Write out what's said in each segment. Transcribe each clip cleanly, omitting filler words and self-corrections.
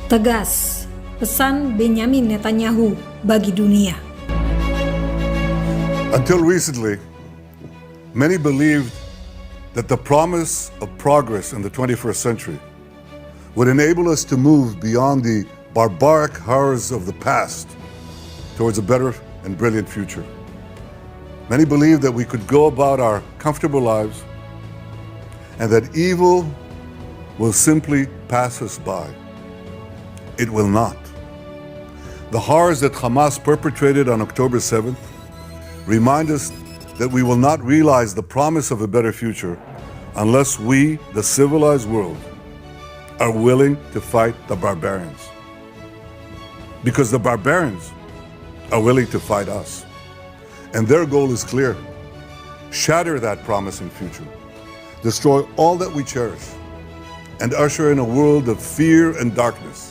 Tegas, pesan Benyamin Netanyahu bagi dunia. Until recently, many believed that the promise of progress in the 21st century would enable us to move beyond the barbaric horrors of the past towards a better and brilliant future. Many believed that we could go about our comfortable lives and that evil will simply pass us by. It will not. The horrors that Hamas perpetrated on October 7th remind us that we will not realize the promise of a better future unless we, the civilized world, are willing to fight the barbarians. Because the barbarians are willing to fight us. And their goal is clear: shatter that promising future, destroy all that we cherish, and usher in a world of fear and darkness.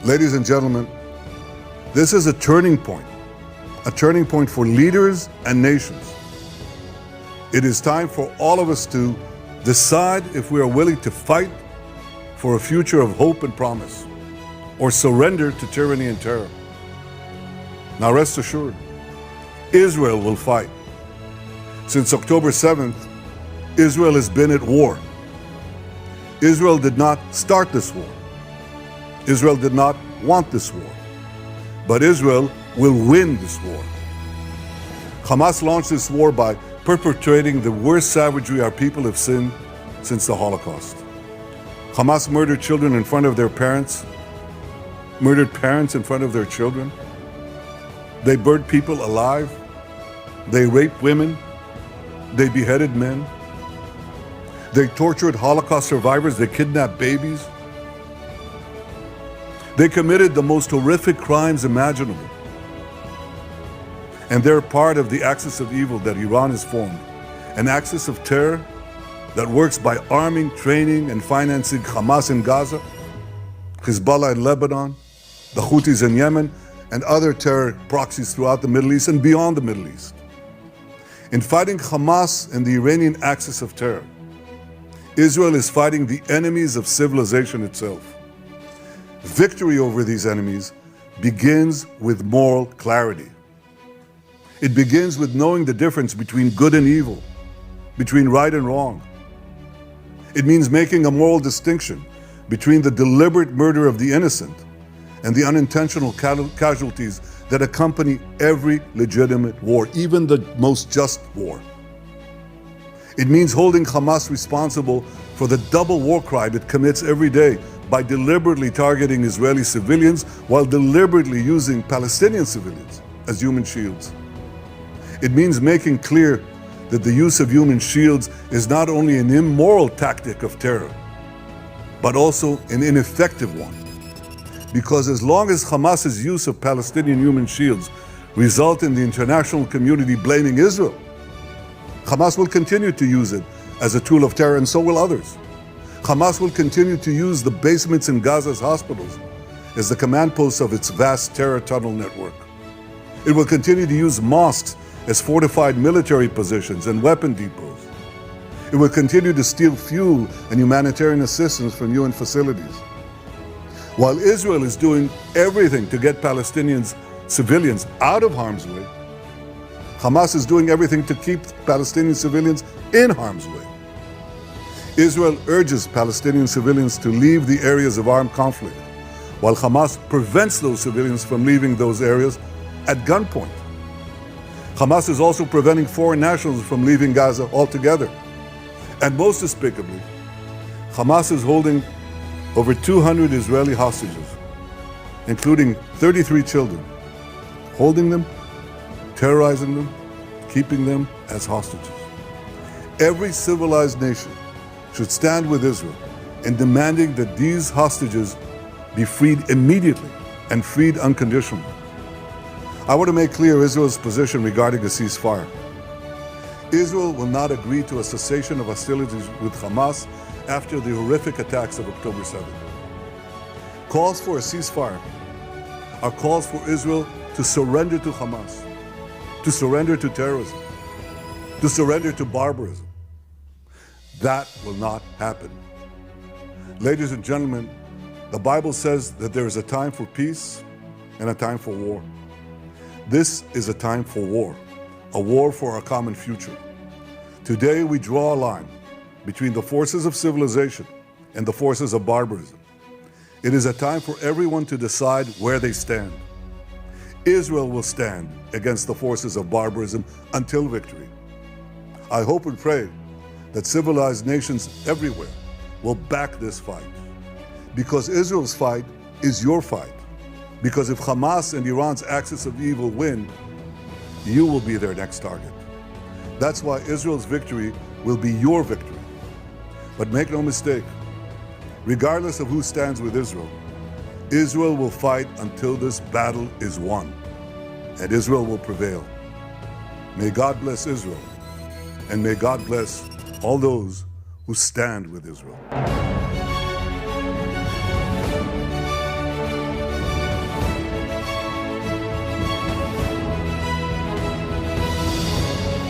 Ladies and gentlemen, this is a turning point for leaders and nations. It is time for all of us to decide if we are willing to fight for a future of hope and promise, or surrender to tyranny and terror. Now rest assured, Israel will fight. Since October 7th, Israel has been at war. Israel did not start this war. Israel did not want this war. But Israel will win this war. Hamas launched this war by perpetrating the worst savagery our people have seen since the Holocaust. Hamas murdered children in front of their parents, murdered parents in front of their children. They burned people alive. They raped women. They beheaded men. They tortured Holocaust survivors. They kidnapped babies. They committed the most horrific crimes imaginable. And they're part of the axis of evil that Iran has formed, an axis of terror that works by arming, training, and financing Hamas in Gaza, Hezbollah in Lebanon, the Houthis in Yemen, and other terror proxies throughout the Middle East and beyond the Middle East. In fighting Hamas and the Iranian axis of terror, Israel is fighting the enemies of civilization itself. Victory over these enemies begins with moral clarity. It begins with knowing the difference between good and evil, between right and wrong. It means making a moral distinction between the deliberate murder of the innocent and the unintentional casualties that accompany every legitimate war, even the most just war. It means holding Hamas responsible for the double war crime it commits every day by deliberately targeting Israeli civilians while deliberately using Palestinian civilians as human shields. It means making clear that the use of human shields is not only an immoral tactic of terror, but also an ineffective one. Because as long as Hamas's use of Palestinian human shields result in the international community blaming Israel, Hamas will continue to use it as a tool of terror, and so will others. Hamas will continue to use the basements in Gaza's hospitals as the command posts of its vast terror tunnel network. It will continue to use mosques as fortified military positions and weapon depots. It will continue to steal fuel and humanitarian assistance from UN facilities. While Israel is doing everything to get Palestinians, civilians, out of harm's way, Hamas is doing everything to keep Palestinian civilians in harm's way. Israel urges Palestinian civilians to leave the areas of armed conflict, while Hamas prevents those civilians from leaving those areas at gunpoint. Hamas is also preventing foreign nationals from leaving Gaza altogether. And most despicably, Hamas is holding over 200 Israeli hostages, including 33 children, holding them, terrorizing them, keeping them as hostages. Every civilized nation should stand with Israel in demanding that these hostages be freed immediately and freed unconditionally. I want to make clear Israel's position regarding a ceasefire. Israel will not agree to a cessation of hostilities with Hamas after the horrific attacks of October 7th. Calls for a ceasefire are calls for Israel to surrender to Hamas, to surrender to terrorism, to surrender to barbarism. That will not happen. Ladies and gentlemen, The Bible says that there is a time for peace and a time for war. This is a time for war, a war for our common future. Today we draw a line between the forces of civilization and the forces of barbarism. It is a time for everyone to decide where they stand. Israel will stand against the forces of barbarism until victory. I hope and pray that civilized nations everywhere will back this fight. Because Israel's fight is your fight. Because if Hamas and Iran's axis of evil win, you will be their next target. That's why Israel's victory will be your victory. But make no mistake, regardless of who stands with Israel, Israel will fight until this battle is won, and Israel will prevail. May God bless Israel, and may God bless all those who stand with Israel.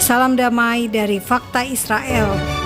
Salam damai dari Fakta Israel.